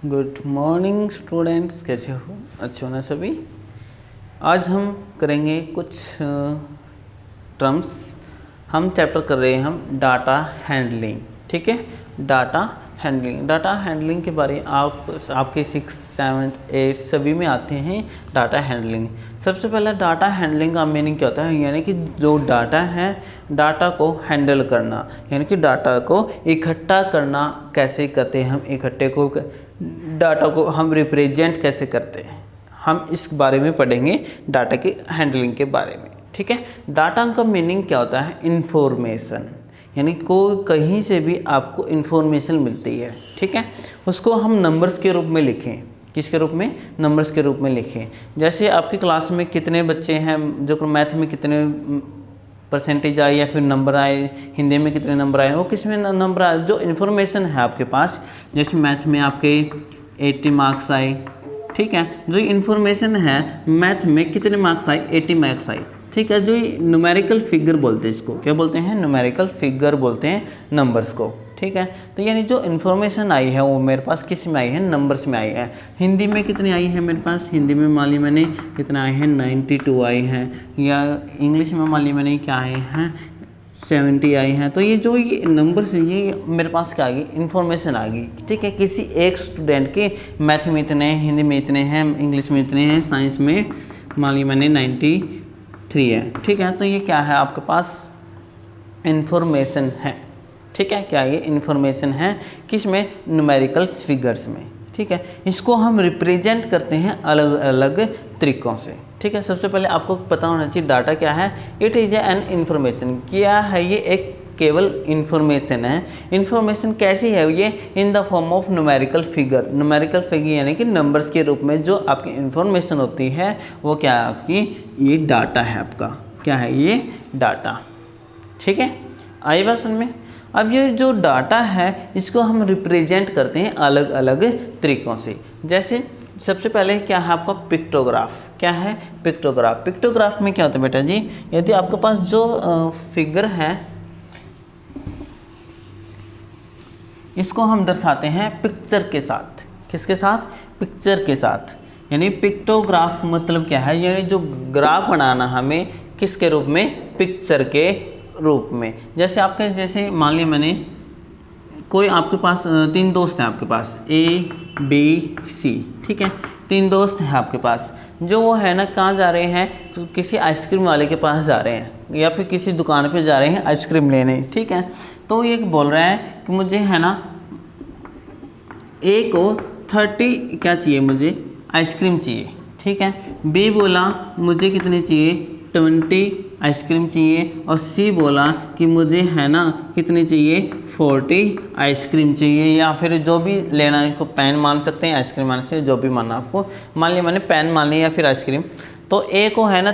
Good morning students, कैसे हो? अच्छे हो ना सभी। आज हम करेंगे कुछ टर्म्स। हम चैप्टर कर रहे हैं हम डाटा हैंडलिंग। ठीक है, डाटा हैंडलिंग के बारे आपके 6, 7, 8 सभी में आते हैं डाटा हैंडलिंग। सबसे पहले डाटा हैंडलिंग का मीनिंग क्या होता है, यानी कि जो डाटा है डाटा को हैंडल करना, यानी कि डाटा को इकट्ठा करना कैसे करते हैं हम, डाटा को हम रिप्रेजेंट कैसे करते हैं, हम इस बारे में पढ़ेंगे डाटा की हैंडलिंग के बारे में। ठीक है, डाटा का मीनिंग क्या होता है? इंफॉर्मेशन, यानी को कहीं से भी आपको इन्फॉर्मेशन मिलती है। ठीक है, उसको हम नंबर्स के रूप में लिखें। किसके रूप में? नंबर्स के रूप में लिखें। जैसे आपकी क्लास में कितने बच्चे हैं जो मैथ में कितने परसेंटेज आए या फिर नंबर आए, हिंदी में कितने नंबर आए, वो किस में नंबर आए, जो इन्फॉर्मेशन है आपके पास। जैसे मैथ में आपके 80 मार्क्स आए, ठीक है, जो इन्फॉर्मेशन है मैथ में कितने मार्क्स आए, 80 मार्क्स आए। ठीक है, जो न्यूमेरिकल फिगर बोलते हैं, इसको क्या बोलते हैं? न्यूमेरिकल फिगर बोलते हैं नंबर्स को। ठीक है, तो यानी जो इन्फॉर्मेशन आई है वो मेरे पास किस में आई है? नंबर्स में आई है। हिंदी में कितनी आई है मेरे पास? हिंदी में मान ली मैंने कितना आए हैं? 92 आई हैं। या इंग्लिश में मान ली मैंने क्या आए हैं? 70 आई हैं। तो ये नंबर्स, ये मेरे पास क्या आ गई? इन्फॉर्मेशन आ गई। ठीक है, किसी एक स्टूडेंट के मैथ में इतने, हिंदी में इतने हैं, इंग्लिश में इतने हैं, साइंस में मान ली मैंने 93 है। ठीक है, तो ये क्या है आपके पास? इन्फॉर्मेशन है। ठीक है, क्या ये इन्फॉर्मेशन है? किस में? न्यूमेरिकल फिगर्स में। ठीक है, इसको हम रिप्रेजेंट करते हैं अलग अलग तरीक़ों से। ठीक है, सबसे पहले आपको पता होना चाहिए डाटा क्या है। It is an information. क्या है ये? एक केवल इन्फॉर्मेशन है। इन्फॉर्मेशन कैसी है ये? In the form of numerical figure. Numerical figure यानी कि नंबर्स के रूप में जो आपकी इन्फॉर्मेशन होती है वो क्या है आपकी? ये डाटा है आपका। क्या है ये? डाटा। ठीक है, आई बात समझ में? अब ये जो डाटा है इसको हम रिप्रेजेंट करते हैं अलग अलग तरीक़ों से। जैसे सबसे पहले क्या है आपका? पिक्टोग्राफ। क्या है? पिक्टोग्राफ। पिक्टोग्राफ में क्या होता है बेटा जी? यदि आपके पास जो फिगर है इसको हम दर्शाते हैं पिक्चर के साथ। किसके साथ? पिक्चर के साथ। यानी पिक्टोग्राफ मतलब क्या है? यानी जो ग्राफ बनाना हमें किसके रूप में? पिक्चर के रूप में। जैसे मान लिया मैंने कोई आपके पास 3 दोस्त हैं आपके पास, ABC। ठीक है, 3 दोस्त हैं आपके पास, जो वो है ना कहाँ जा रहे हैं? किसी आइसक्रीम वाले के पास जा रहे हैं या फिर किसी दुकान पे जा रहे हैं आइसक्रीम लेने। ठीक है, तो ये बोल रहा है कि मुझे है ना A को 30 क्या चाहिए? मुझे आइसक्रीम चाहिए। ठीक है, B बोला मुझे कितने चाहिए? 20 आइसक्रीम चाहिए। और C बोला कि मुझे है ना कितनी चाहिए? 40 आइसक्रीम चाहिए। या फिर जो भी लेना है, इसको पेन मान सकते हैं, आइसक्रीम मान सकते हैं, जो भी मानना आपको। मान लिया मैंने पेन मान लिया या फिर आइसक्रीम। तो A को है ना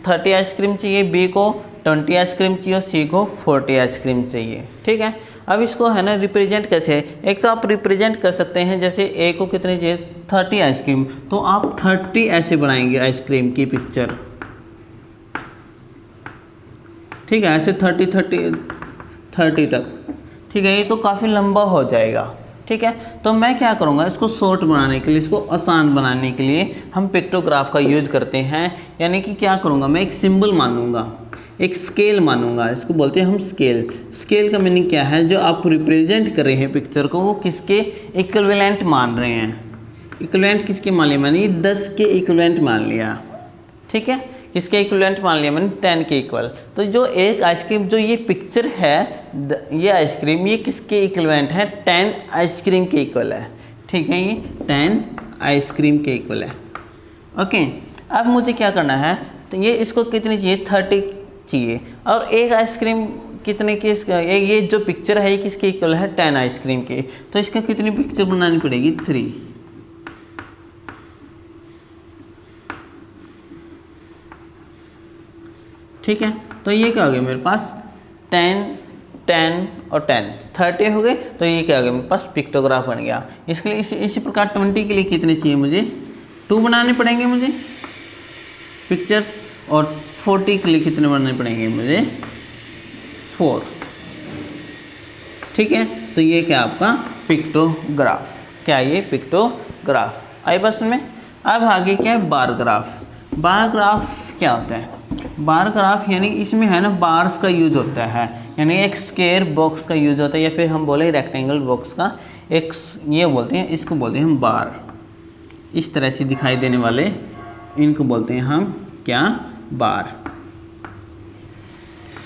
30 आइसक्रीम चाहिए, B को 20 आइसक्रीम चाहिए और C को 40 आइसक्रीम चाहिए। ठीक है, अब इसको है ना रिप्रेजेंट कैसे है? एक तो आप रिप्रेजेंट कर सकते हैं, जैसे A को कितनी चाहिए? 30 आइसक्रीम, तो आप 30 ऐसे बनाएंगे आइसक्रीम की पिक्चर। ठीक है, ऐसे 30 तक। ठीक है, ये तो काफ़ी लंबा हो जाएगा। ठीक है, तो मैं क्या करूँगा? इसको शॉर्ट बनाने के लिए, इसको आसान बनाने के लिए हम पिक्टोग्राफ का यूज करते हैं। यानी कि क्या करूँगा? मैं एक सिंबल मानूंगा, एक स्केल मानूंगा, इसको बोलते हैं हम स्केल। स्केल का मीनिंग क्या है? जो आप रिप्रेजेंट कर रहे हैं पिक्चर को, वो किसके इक्विवेलेंट मान रहे हैं? इक्विवेलेंट किसके मान लिया मैंने? 10 के इक्विवेलेंट मान लिया। ठीक है, किसके इक्विवेलेंट मान लिया मैंने? 10 के इक्वल। तो जो एक आइसक्रीम, जो ये पिक्चर है, ये आइसक्रीम, ये किसके इक्विवेलेंट है? 10 आइसक्रीम के इक्वल है। ठीक है, ये 10 आइसक्रीम के इक्वल है। ओके, अब मुझे क्या करना है? तो ये इसको कितनी चाहिए? 30 चाहिए। और एक आइसक्रीम कितने की? ये जो पिक्चर है ये किसके इक्वल है? 10 आइसक्रीम के। तो इसका कितनी पिक्चर बनानी पड़ेगी? 3। ठीक है, तो ये क्या हो गया मेरे पास? 10 10 और 10 30 हो गए। तो ये क्या हो गया मेरे पास? पिक्टोग्राफ बन गया। इसके लिए इसी प्रकार 20 के लिए कितने चाहिए मुझे? 2 बनाने पड़ेंगे मुझे पिक्चर्स। और 40 के लिए कितने बनाने पड़ेंगे मुझे? 4। ठीक है, तो ये क्या आपका पिक्टोग्राफ। क्या है ये पिक्टोग्राफ। आई बस में। अब आगे क्या है बार ग्राफ। बार ग्राफ क्या होता है? बार ग्राफ यानी इसमें है ना बार्स का यूज होता है, यानी एक स्क्वायर बॉक्स का यूज होता है, या फिर हम बोले रेक्टेंगल बॉक्स का एक ये बोलते हैं, इसको बोलते हैं हम बार। इस तरह से दिखाई देने वाले इनको बोलते हैं हम क्या? बार।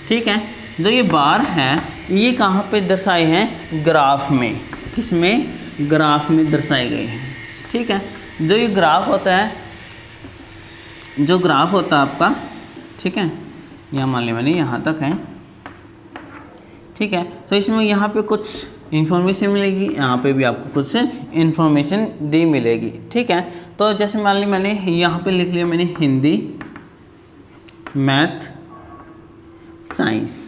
ठीक है। जो ये बार हैं ये कहाँ पे दर्शाए हैं? ग्राफ में। किसमें? ग्राफ में दर्शाए गए हैं। ठीक है। जो ये ग्राफ होता है, जो ग्राफ होता है आपका, ठीक है, यहाँ मान लिया मैंने यहाँ तक है। ठीक है। तो इसमें यहाँ पे कुछ इन्फॉर्मेशन मिलेगी, यहाँ पे भी आपको कुछ इन्फॉर्मेशन दी मिलेगी। ठीक है। तो जैसे मान ली मैंने यहाँ पे लिख लिया मैंने हिंदी, मैथ, साइंस।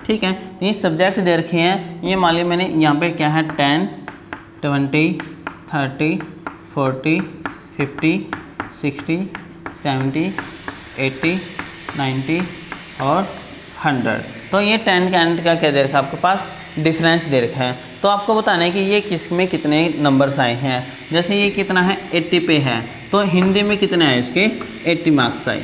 ठीक है। ये सब्जेक्ट दे रखे हैं। ये मान लिया मैंने यहाँ पे क्या है 10, 20, 30, 40, 50, 60, 70, 80, 90 और 100। तो ये 10 के एंड का क्या दे रखा है आपके पास? डिफरेंस दे रखा है। तो आपको बताना है कि ये किस में कितने नंबर्स आए हैं। जैसे ये कितना है 80 पे है, तो हिंदी में कितने आए इसके? 80 मार्क्स आए।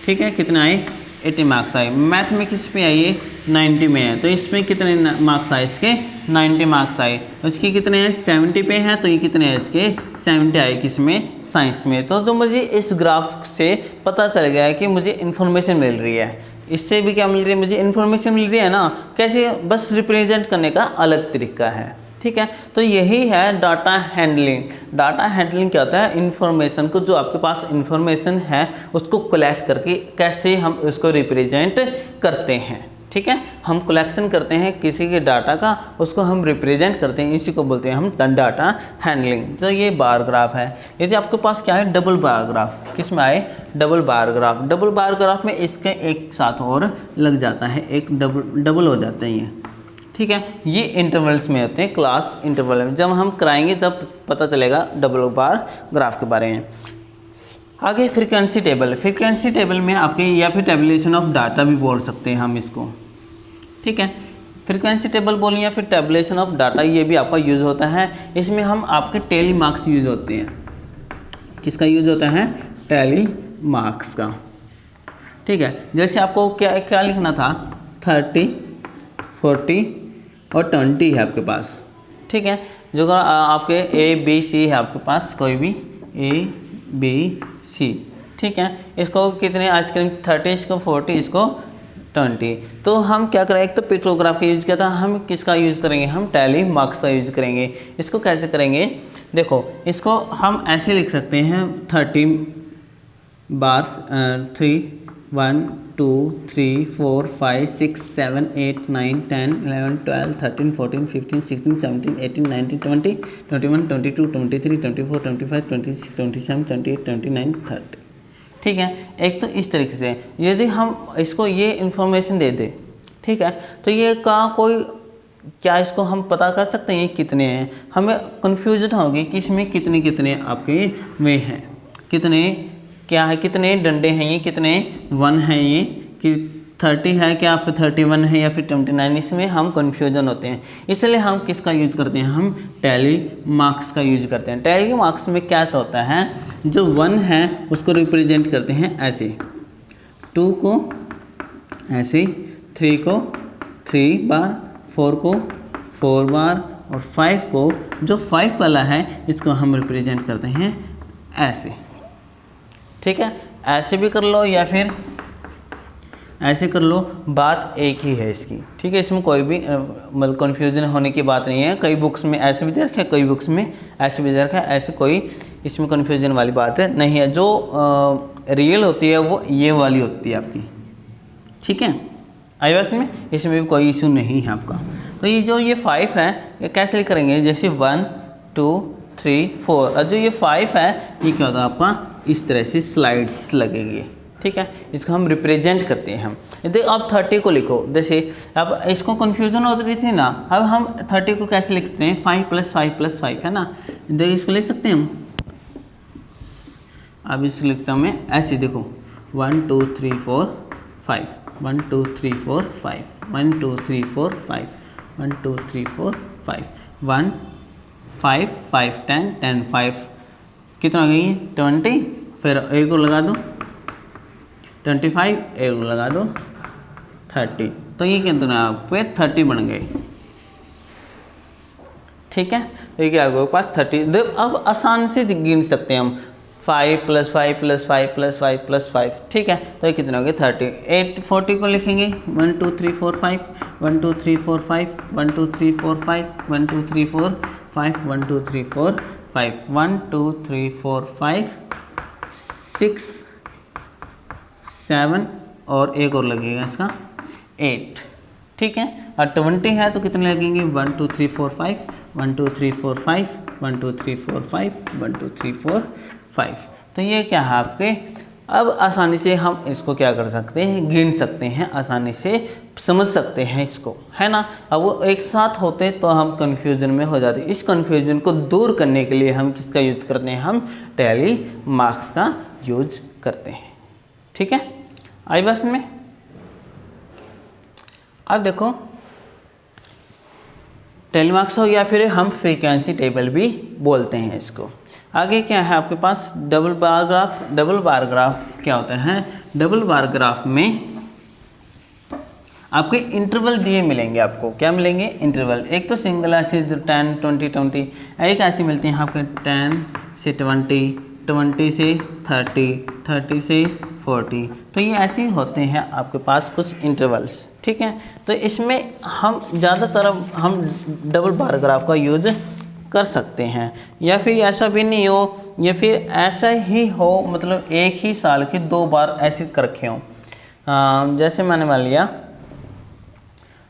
ठीक है। कितने आए? 80 मार्क्स आए। मैथ में किस पे आइए? 90 में है, तो इसमें कितने मार्क्स आए इसके? 90 मार्क्स आए। इसके कितने हैं? 70 पे हैं, तो ये कितने हैं इसके? 70 आए। किस में? साइंस में। तो मुझे इस ग्राफ से पता चल गया है कि मुझे इन्फॉर्मेशन मिल रही है। इससे भी क्या मिल रही है? मुझे इन्फॉर्मेशन मिल रही है ना। कैसे? बस रिप्रेजेंट करने का अलग तरीका है। ठीक है। तो यही है डाटा हैंडलिंग। डाटा हैंडलिंग क्या होता है? इन्फॉर्मेशन को, जो आपके पास इन्फॉर्मेशन है उसको कलेक्ट करके कैसे हम उसको रिप्रेजेंट करते हैं। ठीक है। हम कलेक्शन करते हैं किसी के डाटा का, उसको हम रिप्रेजेंट करते हैं, इसी को बोलते हैं हम डाटा हैंडलिंग। तो ये बार ग्राफ है। यदि आपके पास क्या है? Double bar graph. किस में आए? Double bar graph. Double bar graph में इसके एक साथ और लग जाता है, एक डबल हो जाते हैं ये। ठीक है। ये इंटरवल्स में होते हैं, क्लास इंटरवल में। जब हम कराएंगे तब पता चलेगा डबल बार ग्राफ के बारे में। आगे फ्रीक्वेंसी टेबल। फ्रीक्वेंसी टेबल में आपके, या फिर टेबुलेशन ऑफ डाटा भी बोल सकते हैं हम इसको। ठीक है। फ्रीक्वेंसी टेबल बोलें या फिर टेबुलेशन ऑफ डाटा, ये भी आपका यूज़ होता है। इसमें हम आपके टैली मार्क्स यूज़ होते हैं। किसका यूज़ होता है? टैली मार्क्स का। ठीक है। जैसे आपको क्या क्या लिखना था? 30, 40 और 20 है आपके पास। ठीक है। जो आपके A B C है आपके पास, कोई भी A B C। ठीक है। इसको कितने आइसक्रीम? 30, इसको 40, इसको 20। तो हम क्या करें? एक तो पिक्टोग्राफ का यूज़ किया था, हम किसका यूज़ करेंगे? हम टैली मार्क्स का यूज़ करेंगे। इसको कैसे करेंगे? देखो, इसको हम ऐसे लिख सकते हैं 30 बार्स 3 1 2 3 4 5 6 7 8 9 10 11 12 13 14 15 16 17 18 19 20 21 22 23 24 25 26 27 28 29 30। ठीक है। एक तो इस तरीके से यदि हम इसको ये इन्फॉर्मेशन दे दें, ठीक है, तो ये का कोई क्या इसको हम पता कर सकते हैं ये कितने हैं? हमें कन्फ्यूजन होगी कि इसमें कितने कितने आपके वे हैं, कितने क्या है, कितने डंडे हैं ये, कितने वन हैं ये, कि 30 है क्या, फिर 31 है या फिर 29, इसमें हम कन्फ्यूजन होते हैं। इसलिए हम किसका यूज़ करते हैं? हम टैली मार्क्स का यूज करते हैं। टैली मार्क्स में क्या होता है? जो 1 है उसको रिप्रेजेंट करते हैं ऐसे, 2 को ऐसे, 3 को 3 बार, 4 को 4 बार और 5 को, जो 5 वाला है इसको हम रिप्रेजेंट करते हैं ऐसे। ठीक है। ऐसे भी कर लो या फिर ऐसे कर लो, बात एक ही है इसकी। ठीक है। इसमें कोई भी मतलब कन्फ्यूजन होने की बात नहीं है। कई बुक्स में ऐसे भी दे रखा है, कई बुक्स में ऐसे भी दे रखा है, ऐसे कोई इसमें कन्फ्यूजन वाली बात नहीं है। जो रियल होती है वो ये वाली होती है आपकी। ठीक है। iOS में इसमें भी कोई इशू नहीं है आपका। तो ये जो ये 5 है ये कैसे करेंगे? जैसे 1 2 3 4, और जो ये 5 है ये क्या होता है आपका? इस तरह से स्लाइड्स लगेगी। ठीक है। इसको हम रिप्रेजेंट करते हैं। हम यदि आप 30 को लिखो, जैसे अब इसको कन्फ्यूजन हो रही थी ना, अब हम 30 को कैसे लिखते हैं? 5 + 5 + 5 है ना, देखो इसको लिख सकते हैं हम। अब इसको लिखता हूँ मैं ऐसे, देखो 1 2 3 4 5, 1 2 3 4 5, 1 2 3 4 5, 1 2 3 4 5, 1 5 5 10 10 5 कितना हो गई 20, फिर एक और लगा दो 25, एक और लगा दो 30, तो ये कितना आपके 30 बन गए। ठीक है, तो ये क्या आपके पास 30। अब आसान से गिन सकते हैं हम 5 + 5 + 5 + 5 + 5। ठीक है, तो ये कितना हो गया 30। 40 को लिखेंगे 1 2 3 4 5 1 2 3 4 5 1 2 3 4 5 1 2 3 4 5 1 2 3 4 5 1 2 3 4 5 6 7 और एक और लगेगा इसका 8। ठीक है, और 20 है तो कितने लगेंगे 1 2 3 4 5 1 2 3 4 5 1 2 3 4 5 1 2 3 4 5। तो ये क्या है आपके, अब आसानी से हम इसको क्या कर सकते हैं, गिन सकते हैं, आसानी से समझ सकते हैं इसको, है ना। अब वो एक साथ होते तो हम कंफ्यूजन में हो जाते। इस कंफ्यूजन को दूर करने के लिए हम किसका यूज करते हैं, हम टैली मार्क्स का यूज करते हैं। ठीक है, आई बात में। अब देखो टैली मार्क्स हो या फिर हम फ्रीक्वेंसी टेबल भी बोलते हैं इसको। आगे क्या है आपके पास double bar graph. Double bar graph क्या होता है, डबल बार ग्राफ में आपके इंटरवल दिए मिलेंगे। आपको क्या मिलेंगे, इंटरवल। एक तो सिंगल ऐसे 10 20 20, एक ऐसे मिलते हैं आपके 10 से 20 20 से 30 30 से 40। तो ये ऐसे ही होते हैं आपके पास कुछ इंटरवल्स। ठीक है, तो इसमें हम ज़्यादातर हम डबल बार ग्राफ का यूज कर सकते हैं, या फिर ऐसा भी नहीं हो, या फिर ऐसा ही हो मतलब एक ही साल के 2 बार ऐसे कर रखे हों। जैसे मैंने मान लिया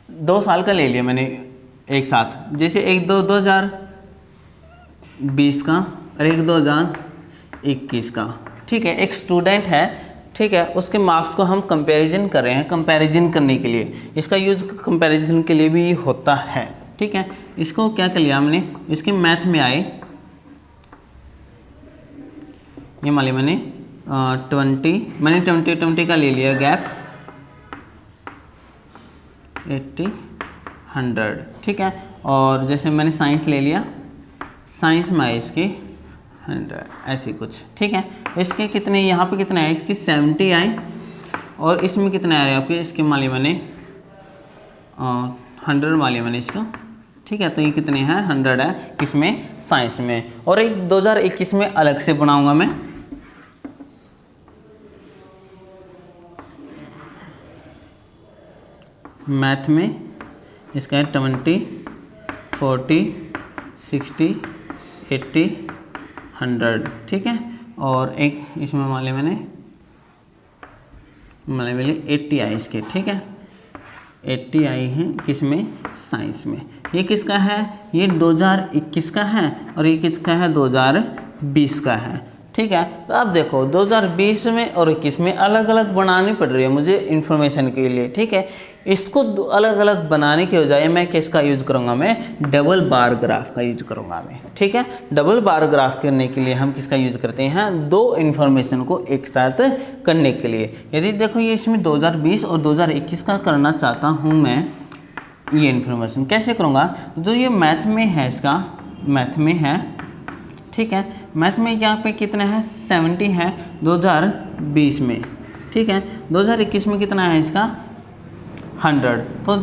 2 साल का ले लिया मैंने एक साथ, जैसे एक 2020 का और एक 2021 का। ठीक है, एक स्टूडेंट है, ठीक है, उसके मार्क्स को हम कंपैरिजन कर रहे हैं। कंपैरिजन करने के लिए इसका यूज़ कंपैरिजन के लिए भी होता है। ठीक है, इसको क्या कर लिया हमने, इसके मैथ में आए, ये मान लिया मैंने 20 का ले लिया गैप 80 100। ठीक है, और जैसे मैंने साइंस ले लिया, साइंस में आए इसके 100 ऐसे कुछ। ठीक है, इसके कितने यहाँ पे कितने आए, इसकी 70 आए, और इसमें कितने आ रहे हैं आपके, इसके मान लिया मैंने 100 मान लिया मैंने इसका। ठीक है, तो ये कितने हैं 100 है किसमें, साइंस में। और एक 2021 में अलग से बनाऊंगा मैं, मैथ में इसका है 20 40 60 80 100। ठीक है, और एक इसमें मान लिया मैंने 80 आई इसके। ठीक है, 80 आई हैं किसमें, साइंस में। ये किसका है, ये 2021 का है, और ये किसका है 2020 का है। ठीक है, तो अब देखो 2020 में और 21 में अलग अलग बनानी पड़ रही है मुझे इन्फॉर्मेशन के लिए। ठीक है, इसको अलग अलग बनाने के बजाय मैं किसका यूज करूंगा, मैं डबल बार ग्राफ का यूज करूंगा मैं। ठीक है, डबल बार ग्राफ करने के लिए हम किसका यूज करते हैं, 2 इन्फॉर्मेशन को एक साथ करने के लिए। यदि देखो ये इसमें 2020 और 2021 का करना चाहता हूं मैं, ये इन्फॉर्मेशन कैसे करूंगा, जो ये मैथ में है, इसका मैथ में है। ठीक है, मैथ में यहाँ पे कितना है 70 है 2020 में। ठीक है, 2021 में कितना है इसका 100। तो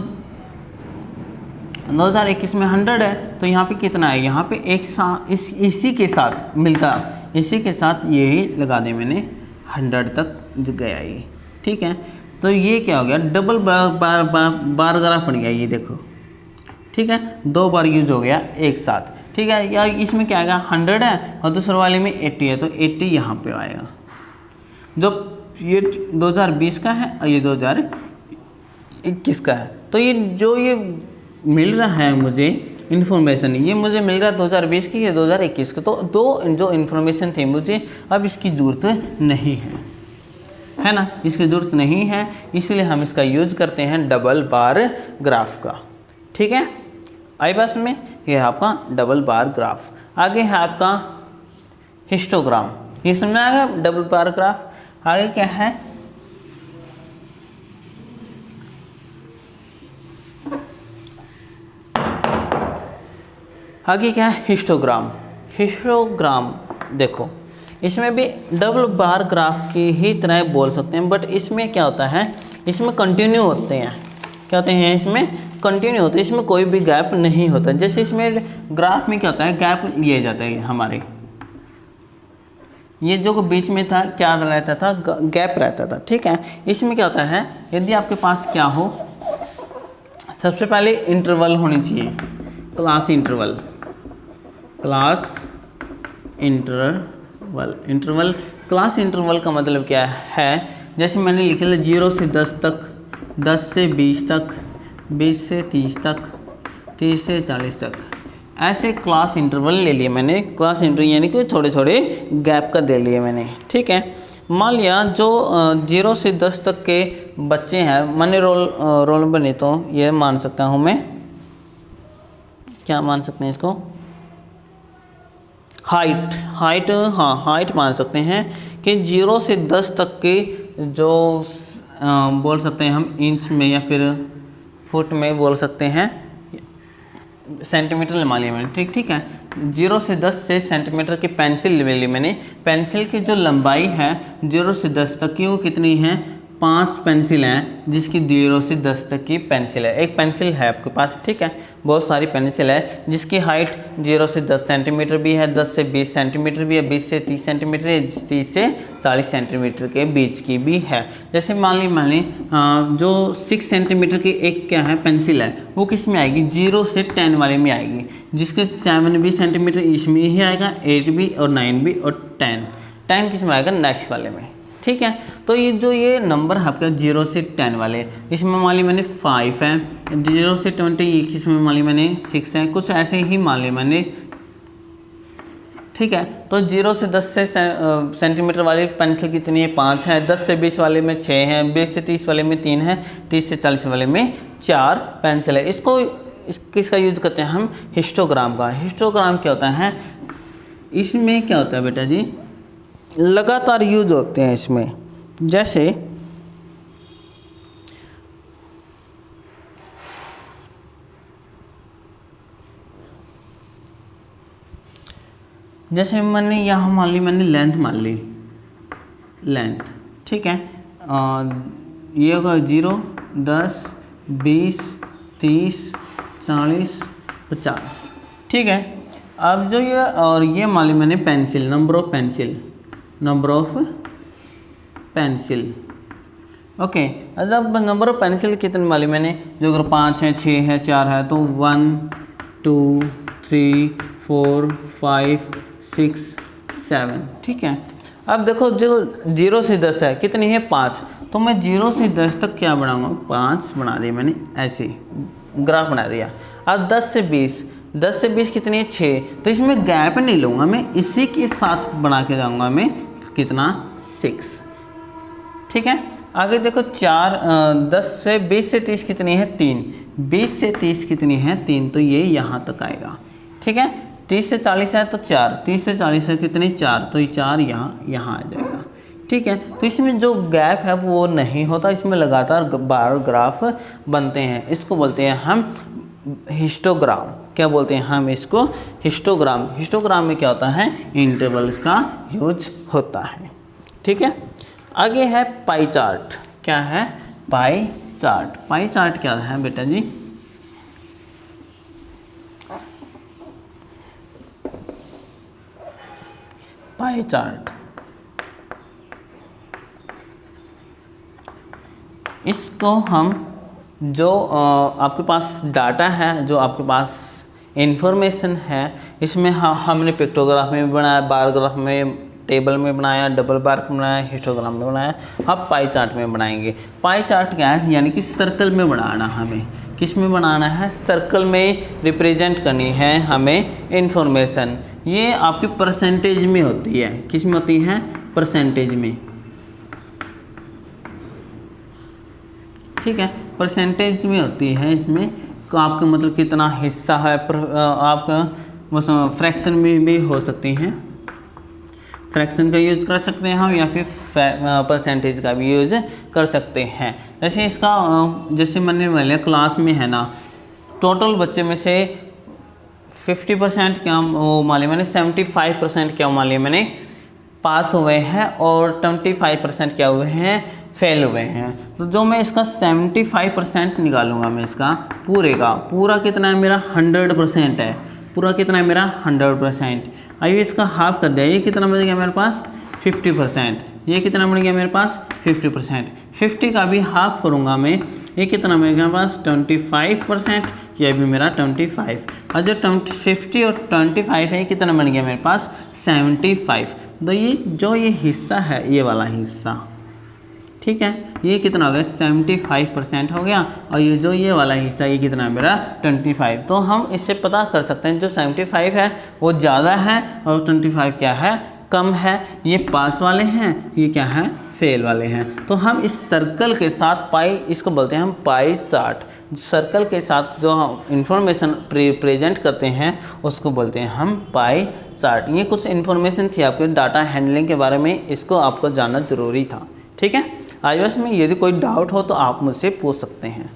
2021 में 100 है, तो यहाँ पे कितना है, यहाँ पे एक साथ इसी के साथ मिलता, इसी के साथ यही लगा दें मैंने 100 तक गया ये। ठीक है, तो ये क्या हो गया, डबल बार ग्राफ बन गया ये देखो। ठीक है, 2 बार यूज हो गया एक साथ। ठीक है, या इसमें क्या आएगा 100 है और दूसरे वाले में 80 है, तो 80 यहाँ पे आएगा। जो ये 2020 का है और ये 2021 का है, तो ये जो ये मिल रहा है मुझे इन्फॉर्मेशन, ये मुझे मिल रहा है 2020 की या 2021 की। तो 2 जो इन्फॉर्मेशन थे मुझे अब इसकी ज़रूरत नहीं है ना, इसकी ज़रूरत नहीं है, इसलिए हम इसका यूज करते हैं डबल बार ग्राफ का। ठीक है, आई बात में, ये है आपका डबल बार ग्राफ। आगे है आपका हिस्टोग्राम, ये समझ में आएगा डबल बार ग्राफ। आगे क्या है, आगे क्या है, हिस्टोग्राम। हिस्टोग्राम देखो, इसमें भी डबल बार ग्राफ की ही तरह बोल सकते हैं, बट इसमें क्या होता है, इसमें कंटिन्यू होते हैं। क्या होते हैं, इसमें कंटिन्यू होते हैं, इसमें कोई भी गैप नहीं होता। जैसे इसमें ग्राफ में क्या होता है, गैप लिए जाते हैं हमारे, ये जो बीच में था क्या रहता था, गैप रहता था, ठीक है। इसमें क्या होता है, यदि आपके पास क्या हो, सबसे पहले इंटरवल होनी चाहिए, class interval, class interval. Interval, class interval का मतलब क्या है, जैसे मैंने लिखा है 0 से 10 तक, 10 से 20 तक, 20 से 30 तक, 30 से 40 तक, ऐसे क्लास इंटरवल ले लिए मैंने। क्लास इंटरवल यानी कि थोड़े थोड़े गैप का दे लिए मैंने, ठीक है। मान लिया जो 0 से 10 तक के बच्चे हैं, मैंने रोल बने, तो ये मान सकता हूँ मैं, क्या मान सकते हैं इसको, हाइट, हाँ हाइट मान सकते हैं कि 0 से 10 तक के जो बोल सकते हैं हम इंच में या फिर फुट में बोल सकते हैं, सेंटीमीटर मान लिया मैंने, ठीक है। 0 से 10 से सेंटीमीटर की पेंसिल ले ली मैंने। पेंसिल की जो लंबाई है 0 से 10 तक की वो कितनी है, 5 पेंसिल हैं, जिसकी 0 से 10 तक की पेंसिल है। एक पेंसिल है आपके पास, ठीक है, बहुत सारी पेंसिल है, जिसकी हाइट 0 से 10 सेंटीमीटर भी है, 10 से 20 सेंटीमीटर भी है, 20 से 30 सेंटीमीटर है, 30 से 40 सेंटीमीटर के बीच की भी है। जैसे मान ली जो 6 सेंटीमीटर की एक क्या है पेंसिल है, वो किस में आएगी, 0 से 10 वाले में आएगी, जिसके 7 भी सेंटीमीटर इसमें ही आएगा, 8 भी और 9 भी, और 10 किस में आएगा, नेक्स्ट वाले में, ठीक है। तो ये नंबर है आपका 0 से 10 वाले, इसमें मान ली मैंने 5 है, 0 से 20 इसमें मान ली मैंने 6 है, कुछ ऐसे ही मान ली मैंने, ठीक है। तो 0 से 10 से सेंटीमीटर वाली पेंसिल कितनी है, 5 है, 10 से 20 वाले में 6 है, 20 से 30 वाले में 3 है, 30 से 40 वाले में 4 पेंसिल है। किसका यूज करते हैं हम, हिस्टोग्राम का। हिस्टोग्राम क्या होता है, इसमें क्या होता है बेटा जी, लगातार यूज होते हैं इसमें। जैसे मैंने यहाँ मान ली, मैंने लेंथ मान ली, लेंथ, ठीक है। ये होगा 0, 10, 20, 30, 40, 50, ठीक है। अब जो ये और ये मान ली मैंने pencil, number of pencil, okay. अब नंबर ऑफ पेंसिल कितने वाली मैंने, जो अगर 5 है, 6 है, 4 है, तो 1 2 3 4 5 6 7, ठीक है। अब देखो जो 0 से 10 है, कितनी है, 5, तो मैं 0 से 10 तक क्या बनाऊंगा, 5 बना दिया मैंने, ऐसे ग्राफ बना दिया। अब 10 से 20 कितनी है, 6, तो इसमें गैप नहीं लूँगा मैं, इसी के साथ बना के जाऊँगा मैं, कितना, 6, ठीक है। आगे देखो 10 से 20 से 30 कितनी है, 3, 20 से 30 कितनी है, 3, तो ये यहाँ तक आएगा, ठीक है। 30 से 40 है तो 4, 30 से 40 है कितनी, 4, तो ये 4 यहाँ आ जाएगा, ठीक है। तो इसमें जो गैप है वो नहीं होता, इसमें लगातार बार ग्राफ बनते हैं, इसको बोलते हैं हम हिस्टोग्राम। क्या बोलते हैं हम इसको, हिस्टोग्राम। हिस्टोग्राम में क्या होता है, इंटरवल्स का यूज होता है, ठीक है। आगे है पाई चार्ट। क्या है, पाई चार्ट। पाई चार्ट क्या है बेटा जी, पाई चार्ट, इसको हम जो आपके पास डाटा है, जो आपके पास इंफॉर्मेशन है, इसमें हमने पिक्टोग्राफ में भी बनाया, बार ग्राफ में, टेबल में बनाया, डबल बार में बनाया, हिस्टोग्राम में बनाया, अब पाई चार्ट में बनाएंगे। पाई चार्ट क्या है, यानी कि सर्कल में बनाना, हमें किस में बनाना है, सर्कल में रिप्रेजेंट करनी है हमें इंफॉर्मेशन। ये आपकी परसेंटेज में होती है, किस में होती है, परसेंटेज में, ठीक है, परसेंटेज में होती है। इसमें आपका मतलब कितना हिस्सा है, आपका फ्रैक्शन में भी हो सकती हैं, फ्रैक्शन का यूज कर सकते हैं हम, या फिर परसेंटेज का भी यूज कर सकते हैं। जैसे जैसे मैंने क्लास में है ना, टोटल बच्चे में से 50% क्या वो मान लिया मैंने, 75% क्या मान लिया मैंने पास हुए हैं और 25% क्या हुए हैं, फेल हुए हैं। तो जो मैं इसका 75% निकालूंगा मैं इसका पूरे का, पूरा कितना है मेरा 100% है, पूरा कितना है मेरा 100%। आइए इसका हाफ कर दिया, ये कितना बच गया मेरे पास 50%, ये कितना बन गया मेरे पास 50%। 50 का भी हाफ करूँगा मैं, ये कितना बन गया मेरे पास 25%, ये भी मेरा 25। और जो 50 और 25 है ये कितना बन गया मेरे पास 75। तो ये जो ये हिस्सा है, ये वाला हिस्सा, ठीक है, ये कितना हो गया 75% हो गया। और ये जो ये वाला हिस्सा ये कितना है मेरा 25। तो हम इससे पता कर सकते हैं जो 75 है वो ज़्यादा है और 25 क्या है, कम है। ये पास वाले हैं, ये क्या है, फेल वाले हैं। तो हम इस सर्कल के साथ पाई, इसको बोलते हैं हम पाई चार्ट। सर्कल के साथ जो हम इंफॉर्मेशन प्रेजेंट करते हैं उसको बोलते हैं हम पाई चार्ट। ये कुछ इन्फॉर्मेशन थी आपके डाटा हैंडलिंग के बारे में, इसको आपको जानना ज़रूरी था। ठीक है, आज बस में यदि कोई डाउट हो तो आप मुझसे पूछ सकते हैं।